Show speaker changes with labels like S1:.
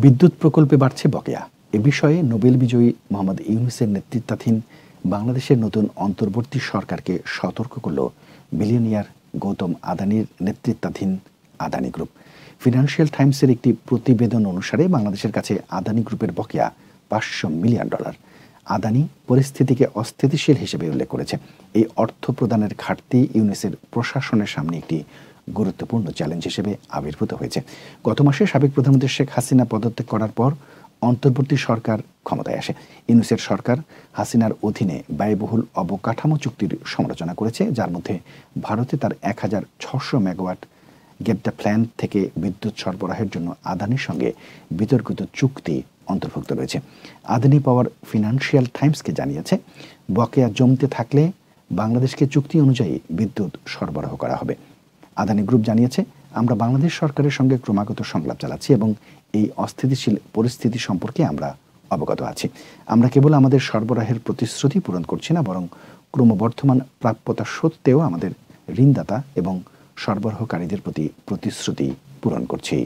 S1: বিদ্যুৎ প্রকল্পে বাড়ছে বকেয়া। এ বিষয়ে নোবেল বিজয়ী মোহাম্মদ ইউনূসের নেতৃত্বাধীন বাংলাদেশের নতুন অন্তর্বর্তী সরকারকে সতর্ক করল বিলিয়নিয়ার গৌতম আদানির নেতৃত্বাধীন আদানি গ্রুপ। ফিনান্সিয়াল টাইমসের একটি প্রতিবেদন অনুসারে বাংলাদেশের কাছে আদানি গ্রুপের বকেয়া $500 মিলিয়ন। আদানি পরিস্থিতিকে অস্থিতিশীল হিসেবে উল্লেখ করেছে। এই অর্থ প্রদানের ঘাটতি ইউনূসের প্রশাসনের সামনে একটি গুরুত্বপূর্ণ চ্যালেঞ্জ হিসেবে আবির্ভূত হয়েছে। গত মাসে সাবেক প্রধানমন্ত্রী শেখ হাসিনা পদত্যাগ করার পর অন্তর্বর্তী সরকার ক্ষমতায় আসে। ইউনূসের সরকার হাসিনার অধীনে ব্যয়বহুল অবকাঠামো চুক্তির সমালোচনা করেছে, যার মধ্যে ভারতে তার 1600 মেগাওয়াট গেবদা প্ল্যান্ট থেকে বিদ্যুৎ সরবরাহের জন্য আদানির সঙ্গে বিতর্কিত চুক্তি অন্তর্ভুক্ত রয়েছে। আদানি পাওয়ার ফিনান্সিয়াল টাইমসকে জানিয়েছে, বকেয়া জমতে থাকলে বাংলাদেশকে চুক্তি অনুযায়ী বিদ্যুৎ সরবরাহ করা হবে। আদানি গ্রুপ জানিয়েছে, আমরা বাংলাদেশ সরকারের সঙ্গে ক্রমাগত সংলাপ চালাচ্ছি এবং এই অস্থিতিশীল পরিস্থিতি সম্পর্কে আমরা অবগত আছি। আমরা কেবল আমাদের সরবরাহের প্রতিশ্রুতি পূরণ করছি না, বরং ক্রমবর্ধমান প্রাপ্যতা সত্ত্বেও আমাদের ঋণদাতা এবং সরবরাহকারীদের প্রতি প্রতিশ্রুতি পূরণ করছি।